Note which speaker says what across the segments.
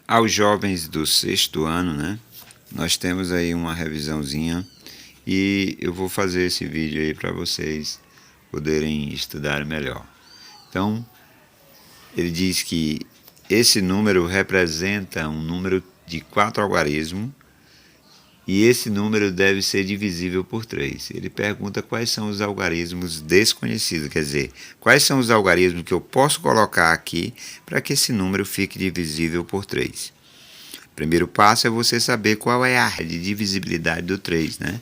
Speaker 1: Aos jovens do sexto ano, né? Nós temos aí uma revisãozinha e eu vou fazer esse vídeo aí para vocês poderem estudar melhor. Então, ele diz que esse número representa um número de 4 algarismos e esse número deve ser divisível por 3. Ele pergunta quais são os algarismos desconhecidos, quer dizer, quais são os algarismos que eu posso colocar aqui para que esse número fique divisível por 3. O primeiro passo é você saber qual é a regra de divisibilidade do 3, né?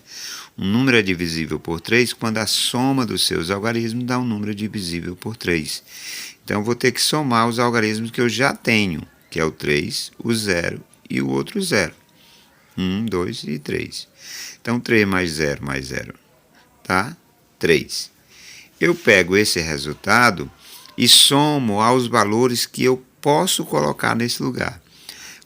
Speaker 1: Um número é divisível por 3 quando a soma dos seus algarismos dá um número divisível por 3. Então, eu vou ter que somar os algarismos que eu já tenho, que é o 3, o 0 e o outro 0. 1, 2 e 3. Então, 3 mais 0, tá? 3. Eu pego esse resultado e somo aos valores que eu posso colocar nesse lugar.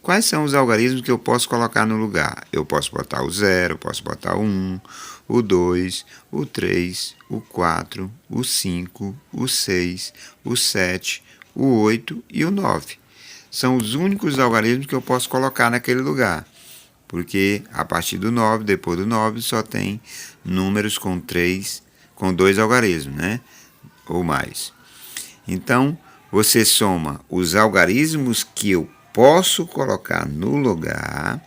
Speaker 1: Quais são os algarismos que eu posso colocar no lugar? Eu posso botar o 0, posso botar o 1, o 2, o 3, o 4, o 5, o 6, o 7, o 8 e o 9. São os únicos algarismos que eu posso colocar naquele lugar. Porque a partir do 9, depois do 9, só tem números com 2 algarismos, né? Ou mais. Então, você soma os algarismos que eu posso colocar no lugar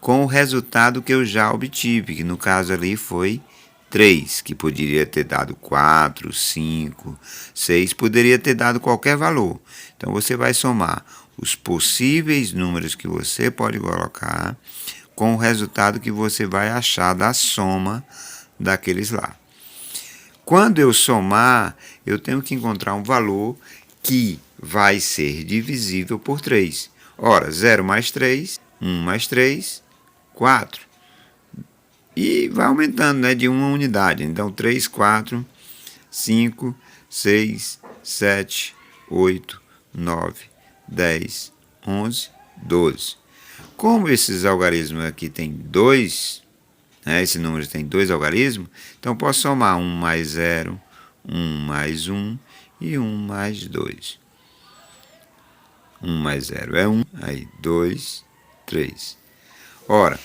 Speaker 1: com o resultado que eu já obtive, que no caso ali foi 3, que poderia ter dado 4, 5, 6, poderia ter dado qualquer valor. Então, você vai somar os possíveis números que você pode colocar com o resultado que você vai achar da soma daqueles lá. Quando eu somar, eu tenho que encontrar um valor que vai ser divisível por 3. Ora, 0 mais 3, 1 mais 3, 4. E vai aumentando, né, de uma unidade. Então, 3, 4, 5, 6, 7, 8, 9, 10, 11, 12. Como esses algarismos aqui tem 2, né, esse número tem 2 algarismos, então posso somar 1 mais 0, 1 mais 1 e 1 mais 2. 1 mais 0 é 1, aí 2, 3. Ora,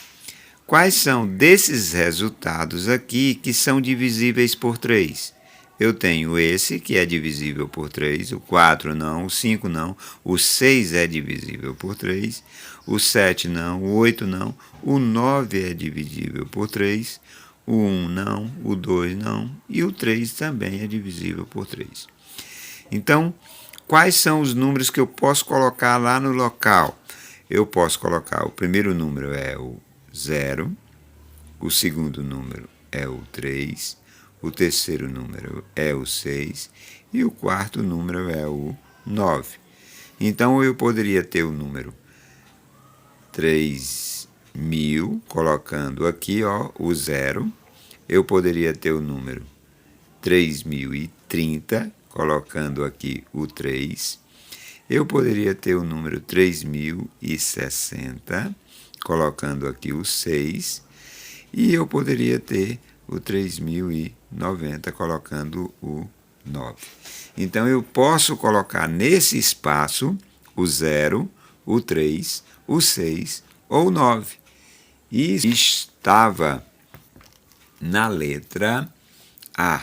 Speaker 1: quais são desses resultados aqui que são divisíveis por 3? Eu tenho esse, que é divisível por 3, o 4 não, o 5 não, o 6 é divisível por 3, o 7 não, o 8 não, o 9 é divisível por 3, o 1 não, o 2 não e o 3 também é divisível por 3. Então, quais são os números que eu posso colocar lá no local? Eu posso colocar, o primeiro número é o 0, o segundo número é o 3, o terceiro número é o 6 e o quarto número é o 9. Então, eu poderia ter o número 3.000, colocando aqui o 0. Eu poderia ter o número 3.030, colocando aqui o 3. Eu poderia ter o número 3.060, colocando aqui o 6. E eu poderia ter o 3.090, colocando o 9. Então, eu posso colocar nesse espaço o 0, o 3, o 6 ou o 9. E estava na letra A.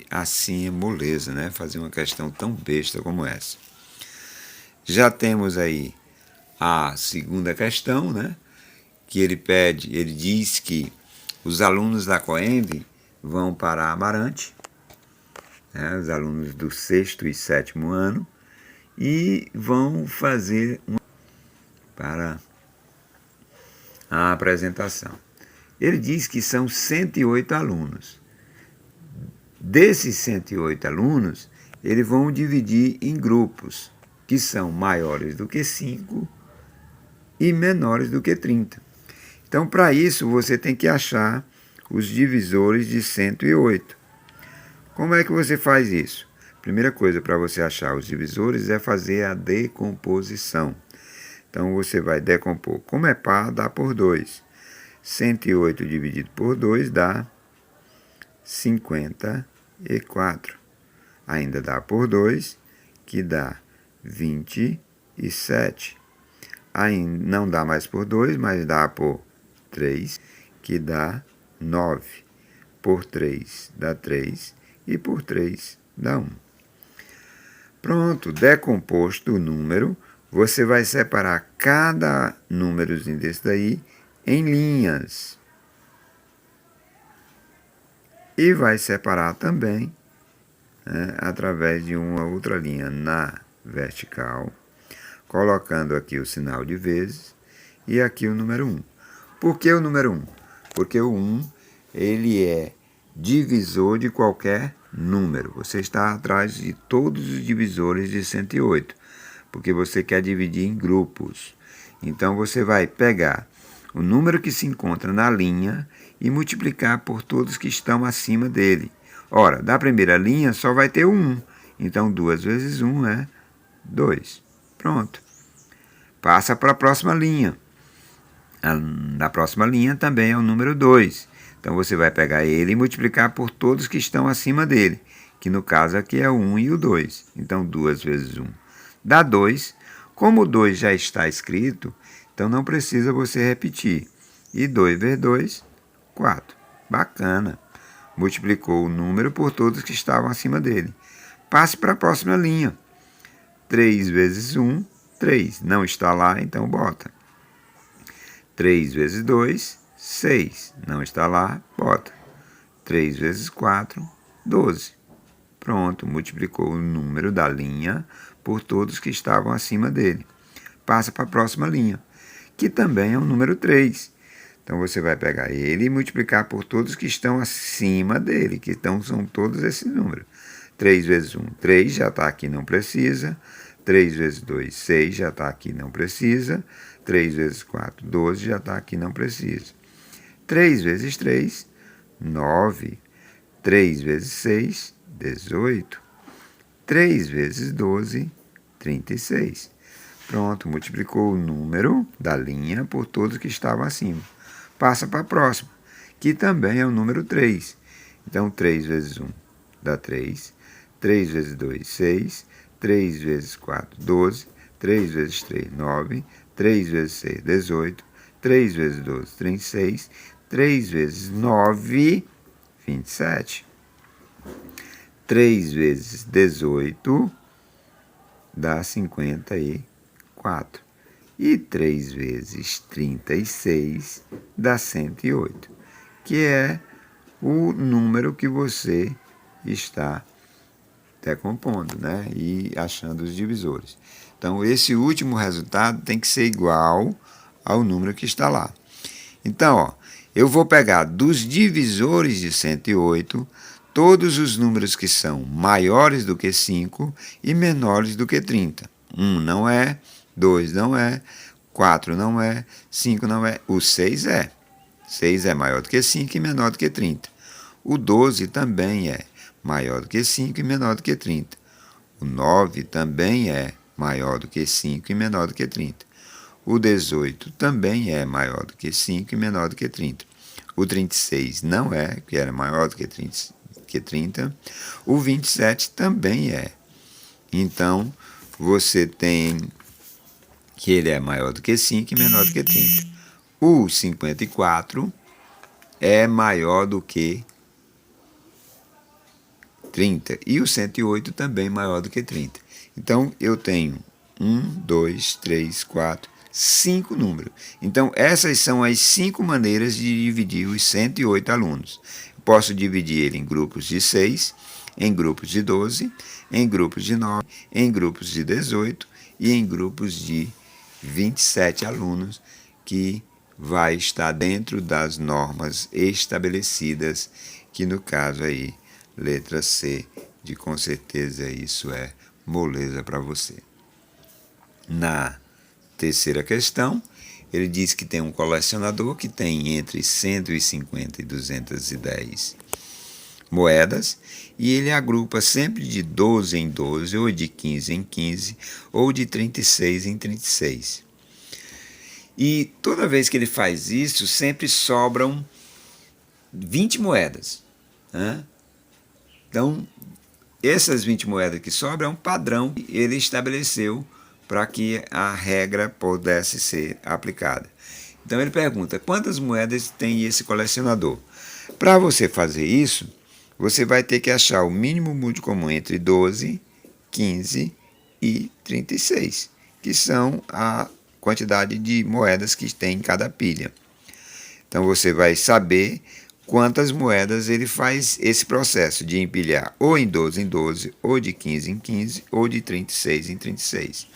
Speaker 1: Assim é moleza, né? Fazer uma questão tão besta como essa. Já temos aí a segunda questão, né? Que ele diz que os alunos da Coenv vão para Amarante, né, os alunos do 6º e 7º ano, e vão fazer para a apresentação. Ele diz que são 108 alunos. Desses 108 alunos, eles vão dividir em grupos que são maiores do que 5 e menores do que 30. Então, para isso, você tem que achar os divisores de 108. Como é que você faz isso? Primeira coisa para você achar os divisores é fazer a decomposição. Então, você vai decompor. Como é par, dá por 2. 108 dividido por 2 dá 54. Ainda dá por 2, que dá 27. Aí não dá mais por 2, mas dá por 3, que dá 9. Por 3 dá 3 e por 3 dá 1. Pronto, decomposto o número, você vai separar cada númerozinho desse daí em linhas. E vai separar também, né, através de uma outra linha na vertical, colocando aqui o sinal de vezes e aqui o número 1. Por que o número 1? Porque o 1 ele é divisor de qualquer número. Você está atrás de todos os divisores de 108, porque você quer dividir em grupos. Então você vai pegar o número que se encontra na linha e multiplicar por todos que estão acima dele. Ora, da primeira linha só vai ter o 1. Então 2 vezes 1 é 2. Pronto. Passa para a próxima linha. Na próxima linha também é o número 2. Então você vai pegar ele e multiplicar por todos que estão acima dele, que no caso aqui é o 1 e o 2. Então 2 vezes 1 dá 2. Como o 2 já está escrito, então não precisa você repetir. E 2 vezes 2, 4. Bacana. Multiplicou o número por todos que estavam acima dele. Passe para a próxima linha. 3 vezes 1, 3. Não está lá, então bota. 3 vezes 2, 6. Não está lá, bota. 3 vezes 4, 12. Pronto, multiplicou o número da linha por todos que estavam acima dele. Passa para a próxima linha, que também é o número 3. Então você vai pegar ele e multiplicar por todos que estão acima dele, que são todos esses números. 3 vezes 1, 3, já está aqui, não precisa. 3 vezes 2, 6, já está aqui, não precisa. 3 vezes 4, 12, já está aqui, não precisa. 3 vezes 3, 9. 3 vezes 6, 18. 3 vezes 12, 36. Pronto, multiplicou o número da linha por todos que estavam acima. Passa para a próxima, que também é o número 3. Então, 3 vezes 1 dá 3. 3 vezes 2, 6. 3 vezes 4, 12. 3 vezes 3, 9. 3 vezes 6, 18. 3 vezes 12, 36. 3 vezes 9, 27. 3 vezes 18 dá 54. E 3 vezes 36 dá 108, que é o número que você está decompondo, né? E achando os divisores. Então, esse último resultado tem que ser igual ao número que está lá. Então, ó, eu vou pegar dos divisores de 108 todos os números que são maiores do que 5 e menores do que 30. 1 não é, 2 não é, 4 não é, 5 não é, o 6 é. 6 é maior do que 5 e menor do que 30. O 12 também é maior do que 5 e menor do que 30. O 9 também é maior do que 5 e menor do que 30. O 18 também é maior do que 5 e menor do que 30. O 36 não é, que era maior do que 30. O 27 também é. Então, você tem que ele é maior do que 5 e menor do que 30. O 54 é maior do que 30. E o 108 também maior do que 30. Então, eu tenho 1, 2, 3, 4, 5 números. Então, essas são as 5 maneiras de dividir os 108 alunos. Posso dividir ele em grupos de 6, em grupos de 12, em grupos de 9, em grupos de 18 e em grupos de 27 alunos, que vai estar dentro das normas estabelecidas, que no caso aí, letra C, de com certeza isso é moleza para você. Na terceira questão, ele diz que tem um colecionador que tem entre 150 e 210 moedas, e ele agrupa sempre de 12 em 12, ou de 15 em 15, ou de 36 em 36. E toda vez que ele faz isso, sempre sobram 20 moedas, né? Então, essas 20 moedas que sobram é um padrão que ele estabeleceu para que a regra pudesse ser aplicada. Então ele pergunta, quantas moedas tem esse colecionador? Para você fazer isso, você vai ter que achar o mínimo múltiplo comum entre 12, 15 e 36, que são a quantidade de moedas que tem em cada pilha. Então você vai saber quantas moedas ele faz esse processo de empilhar ou em 12, ou de 15 em 15, ou de 36 em 36.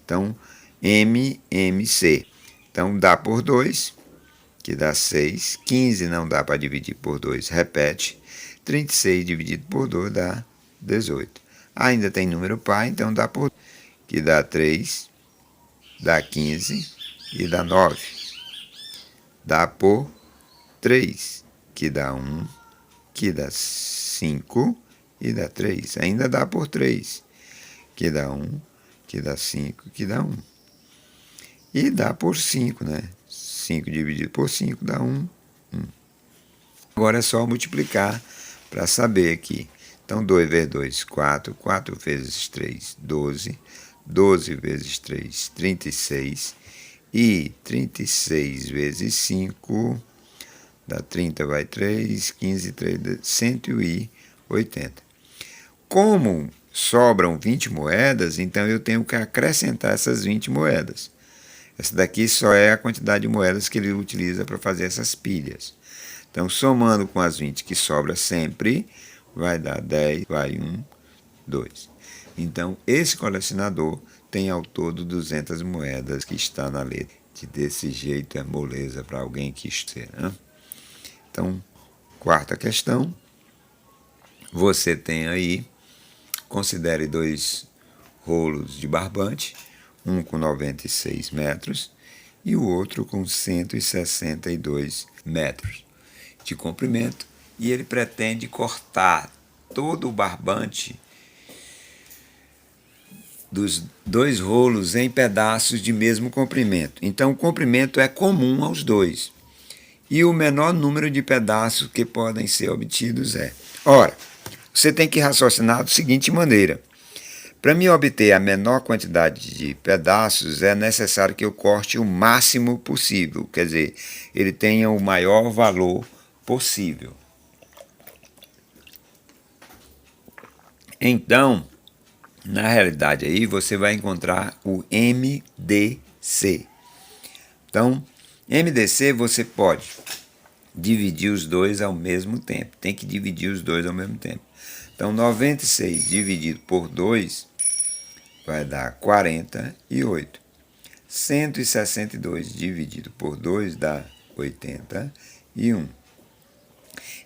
Speaker 1: Então, MMC. Então, dá por 2, que dá 6. 15 não dá para dividir por 2, repete. 36 dividido por 2 dá 18. Ainda tem número par, então dá por 2, que dá 3, dá 15 e dá 9. Dá por 3, que dá 1, que dá 5 e dá 3. Ainda dá por 3, que dá 1, que dá 5, que dá 1. E dá por 5, né? 5 dividido por 5 dá 1. Agora é só multiplicar para saber aqui. Então, 2 vezes 2, 4. 4 vezes 3, 12. 12 vezes 3, 36. E 36 vezes 5, dá 30, vai 3. 15, 3, 180. Como sobram 20 moedas, então eu tenho que acrescentar essas 20 moedas. Essa daqui só é a quantidade de moedas que ele utiliza para fazer essas pilhas. Então, somando com as 20 que sobra sempre, vai dar 10, vai 1, 2. Então, esse colecionador tem ao todo 200 moedas que está na letra. Desse jeito é moleza para alguém que esteja, né? Então, quarta questão. Você tem aí, considere 2 rolos de barbante, um com 96 metros e o outro com 162 metros de comprimento, e ele pretende cortar todo o barbante dos 2 rolos em pedaços de mesmo comprimento. Então, o comprimento é comum aos dois. E o menor número de pedaços que podem ser obtidos é... Ora, você tem que raciocinar da seguinte maneira. Para me obter a menor quantidade de pedaços, é necessário que eu corte o máximo possível. Quer dizer, ele tenha o maior valor possível. Então, na realidade aí, você vai encontrar o MDC. Então, MDC você pode dividir os dois ao mesmo tempo. Tem que dividir os dois ao mesmo tempo. Então, 96 dividido por 2 vai dar 48. 162 dividido por 2 dá 81.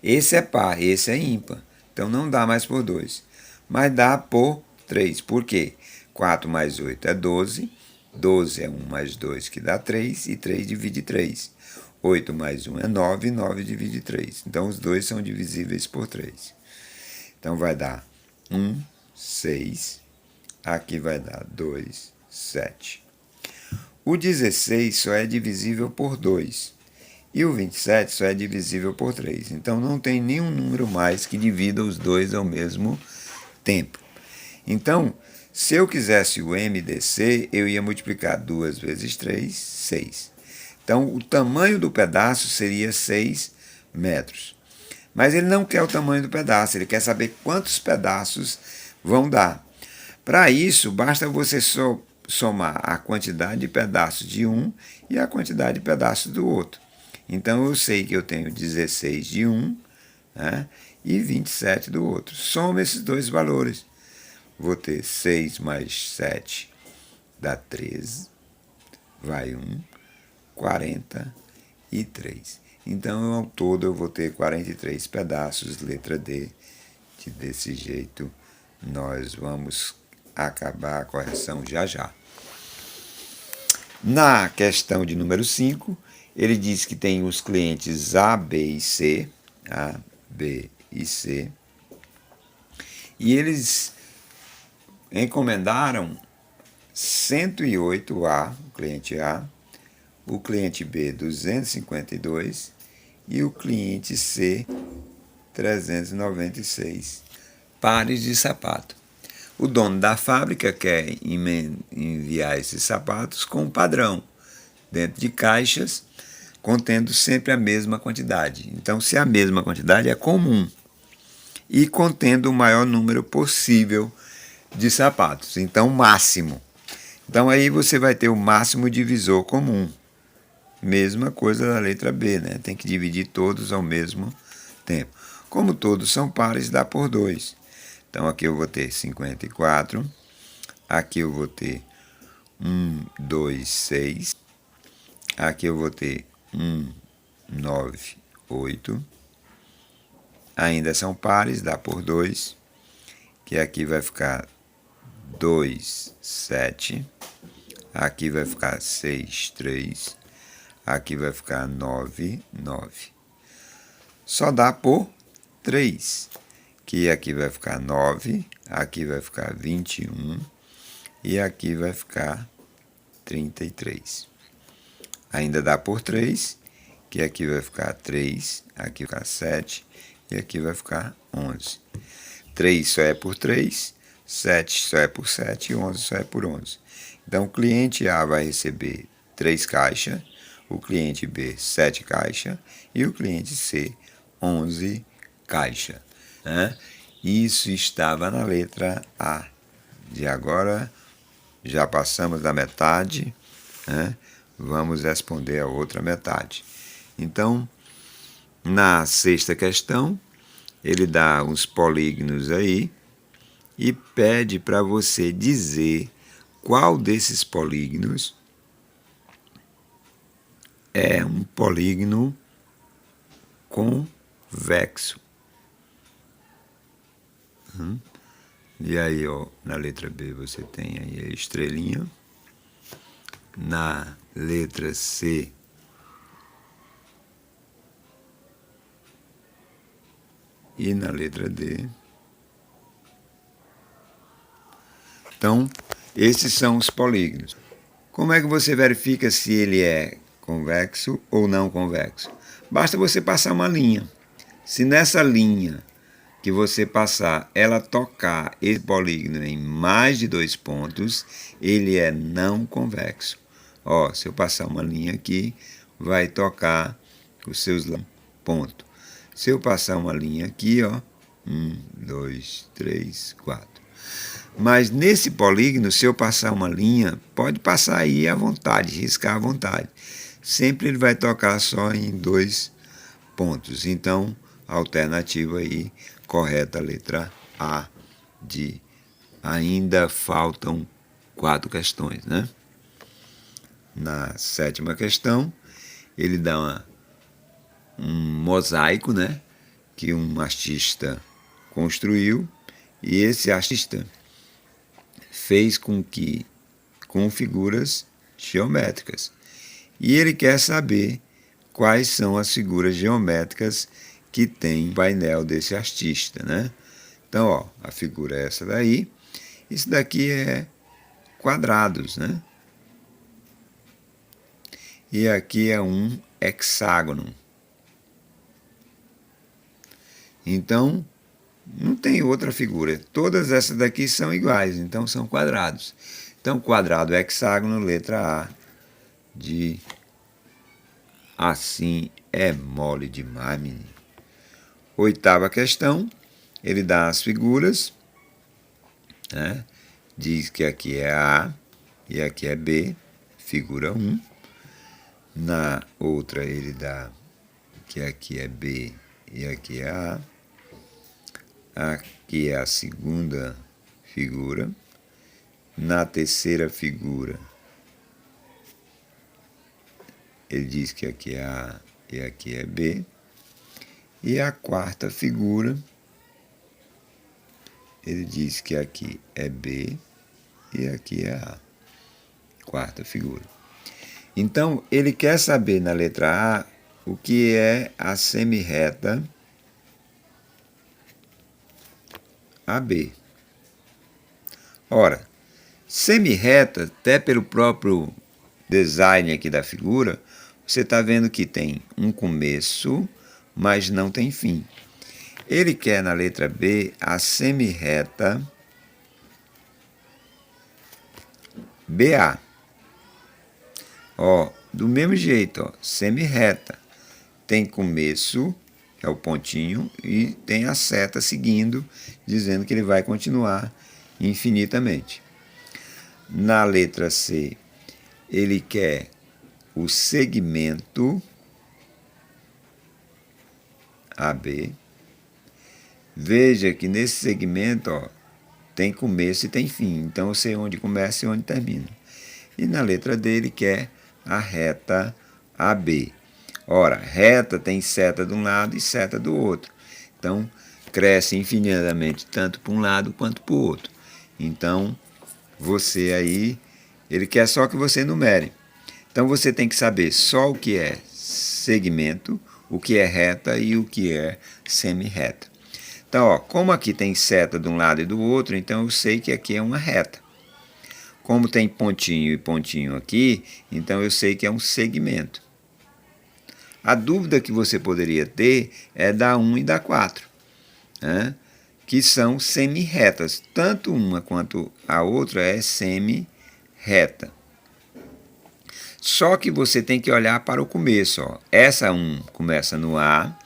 Speaker 1: Esse é par, esse é ímpar. Então, não dá mais por 2. Mas dá por 3. Por quê? 4 mais 8 é 12. 12 é 1 mais 2, que dá 3. E 3 divide 3. 8 mais 1 é 9. 9 divide 3. Então, os dois são divisíveis por 3. Então, vai dar 1, 6. Aqui vai dar 2, 7. O 16 só é divisível por 2. E o 27 só é divisível por 3. Então, não tem nenhum número mais que divida os dois ao mesmo tempo. Então, se eu quisesse o MDC, eu ia multiplicar 2 vezes 3, 6. Então, o tamanho do pedaço seria 6 metros. Mas ele não quer o tamanho do pedaço, ele quer saber quantos pedaços vão dar. Para isso, basta você somar a quantidade de pedaços de um e a quantidade de pedaços do outro. Então, eu sei que eu tenho 16 de um, né, e 27 do outro. Soma esses dois valores. Vou ter 6 mais 7 dá 13. Vai 1, 43. Então, ao todo, eu vou ter 43 pedaços, letra D. Desse jeito, nós vamos acabar a correção já já. Na questão de número 5, ele diz que tem os clientes A, B e C. A, B e C. E eles encomendaram 108 A, o cliente A, o cliente B 252 e o cliente C 396 pares de sapato. O dono da fábrica quer enviar esses sapatos com um padrão, dentro de caixas, contendo sempre a mesma quantidade. Então, se a mesma quantidade é comum e contendo o maior número possível de sapatos, então máximo. Então aí você vai ter o máximo divisor comum. Mesma coisa da letra B, né? Tem que dividir todos ao mesmo tempo. Como todos são pares, dá por 2. Então aqui eu vou ter 54, aqui eu vou ter 1, 2, 6, aqui eu vou ter 1, 9, 8. Ainda são pares, dá por 2, que aqui vai ficar 2, 7, aqui vai ficar 6, 3, aqui vai ficar 9, 9. Só dá por 3, que aqui vai ficar 9, aqui vai ficar 21 e aqui vai ficar 33. Ainda dá por 3, que aqui vai ficar 3, aqui vai ficar 7 e aqui vai ficar 11. 3 só é por 3, 7 só é por 7 e 11 só é por 11. Então o cliente A vai receber 3 caixas, o cliente B 7 caixas e o cliente C 11 caixas. Né? Isso estava na letra A. De agora já passamos da metade, né? Vamos responder a outra metade. Então, na sexta questão, ele dá uns polígonos aí e pede para você dizer qual desses polígonos é um polígono convexo. E aí, ó, na letra B você tem aí a estrelinha. Na letra C, e na letra D. Então, esses são os polígonos. Como é que você verifica se ele é convexo ou não convexo? Basta você passar uma linha. Se nessa linha que você passar, ela tocar esse polígono em mais de 2 pontos, ele é não convexo. Ó, se eu passar uma linha aqui, vai tocar os seus pontos. Se eu passar uma linha aqui, ó, 1, 2, 3, 4. Mas nesse polígono, se eu passar uma linha, pode passar aí à vontade, riscar à vontade. Sempre ele vai tocar só em 2 pontos. Então, a alternativa aí, correta, a letra A de ainda faltam 4 questões, né? Na sétima questão, ele dá um mosaico, né, que um artista construiu, e esse artista fez com figuras geométricas. E ele quer saber quais são as figuras geométricas que tem no painel desse artista, né? Então, ó, a figura é essa daí. Isso daqui é quadrados, né? E aqui é um hexágono. Então, não tem outra figura. Todas essas daqui são iguais, então são quadrados. Então, quadrado, hexágono, letra A de assim é mole demais, menino. Oitava questão, ele dá as figuras, né? Diz que aqui é A e aqui é B, figura 1. Na outra ele dá que aqui é B e aqui é A. Aqui é a segunda figura. Na terceira figura ele diz que aqui é A e aqui é B. E a quarta figura ele diz que aqui é B e aqui é A. Quarta figura. Então, ele quer saber na letra A o que é a semirreta AB. Ora, semirreta, até pelo próprio design aqui da figura, você está vendo que tem um começo, mas não tem fim. Ele quer na letra B a semirreta BA. Ó, do mesmo jeito, ó, semi-reta. Tem começo, que é o pontinho, e tem a seta seguindo, dizendo que ele vai continuar infinitamente. Na letra C, ele quer o segmento AB. Veja que nesse segmento, ó, tem começo e tem fim. Então eu sei onde começa e onde termina. E na letra D ele quer a reta AB. Ora, reta tem seta de um lado e seta do outro. Então cresce infinitamente tanto para um lado quanto para o outro. Então você aí, ele quer só que você numere. Então você tem que saber só o que é segmento, o que é reta e o que é semi-reta. Então, ó, como aqui tem seta de um lado e do outro, então eu sei que aqui é uma reta. Como tem pontinho e pontinho aqui, então eu sei que é um segmento. A dúvida que você poderia ter é da 1 e da 4, né? Que são semi-retas. Tanto uma quanto a outra é semi-reta. Só que você tem que olhar para o começo. Ó. Essa 1 começa no A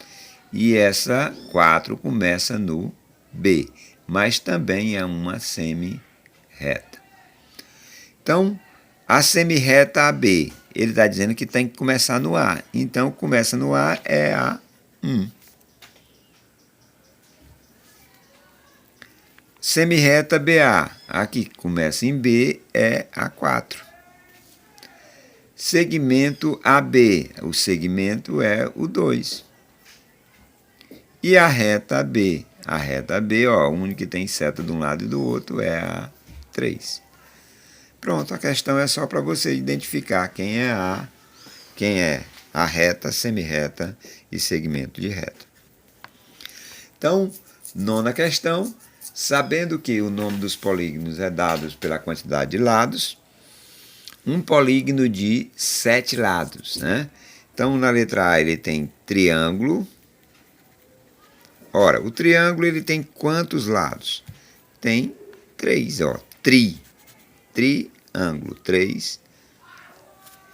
Speaker 1: e essa 4 começa no B. Mas também é uma semi-reta. Então, a semi-reta AB, ele está dizendo que tem que começar no A. Então, começa no A é a 1. Semi-reta BA, aqui começa em B, é a 4. Segmento AB, o segmento é o 2. E a reta B, ó, o único que tem seta de um lado e do outro é a 3. Pronto, a questão é só para você identificar quem é a reta, semi-reta e segmento de reta. Então, nona questão, sabendo que o nome dos polígonos é dado pela quantidade de lados, um polígono de 7 lados, né? Então, na letra A ele tem triângulo. Ora, o triângulo ele tem quantos lados? Tem 3, ó, triângulo, 3.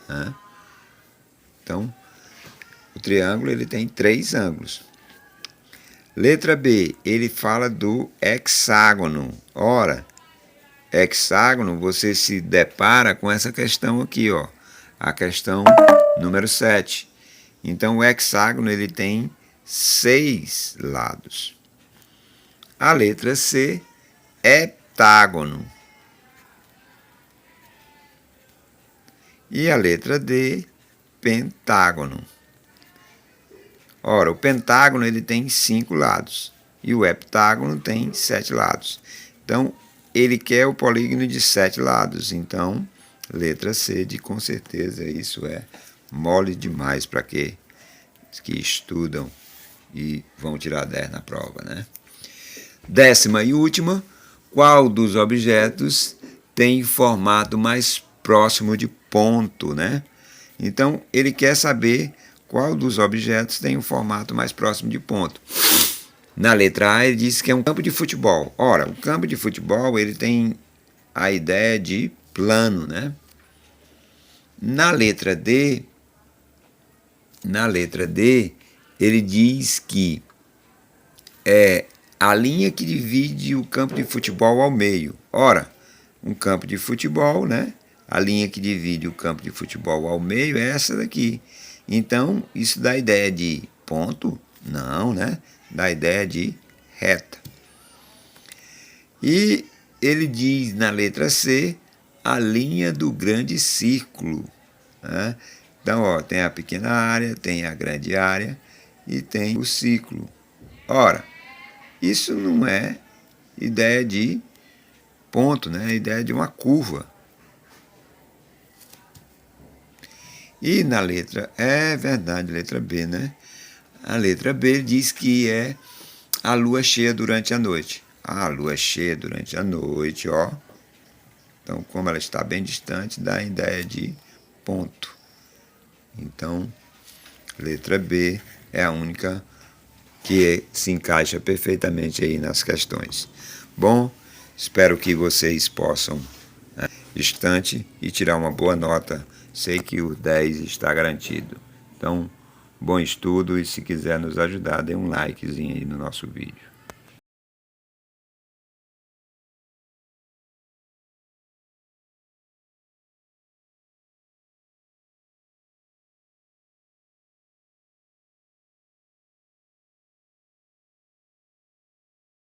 Speaker 1: Né? Então, o triângulo ele tem 3 ângulos. Letra B, ele fala do hexágono. Ora, hexágono, você se depara com essa questão aqui, ó, a questão número 7. Então, o hexágono ele tem 6 lados. A letra C, heptágono. E a letra D, pentágono. Ora, o pentágono ele tem 5 lados e o heptágono tem 7 lados. Então, ele quer o polígono de 7 lados. Então, letra C, com certeza, isso é mole demais para que estudam e vão tirar 10 na prova, né? 10ª e última, qual dos objetos tem formato mais próximo de ponto, né? Então, ele quer saber qual dos objetos tem o formato mais próximo de ponto. Na letra A, ele diz que é um campo de futebol. Ora, o campo de futebol ele tem a ideia de plano, né? Na letra D, ele diz que é a linha que divide o campo de futebol ao meio. Ora, um campo de futebol, né? A linha que divide o campo de futebol ao meio é essa daqui. Então, isso dá ideia de ponto? Não, né? Dá ideia de reta. E ele diz na letra C, a linha do grande círculo. Né? Então, ó, tem a pequena área, tem a grande área e tem o círculo. Ora, isso não é ideia de ponto, né? É ideia de uma curva. E na letra, é verdade, letra B, né? A letra B diz que é a lua cheia durante a noite. A lua cheia durante a noite, ó. Então, como ela está bem distante, dá a ideia de ponto. Então, letra B é a única que se encaixa perfeitamente aí nas questões. Bom, espero que vocês possam distante e tirar uma boa nota. Sei que o 10 está garantido. Então, bom estudo e se quiser nos ajudar, dê um likezinho aí no nosso vídeo.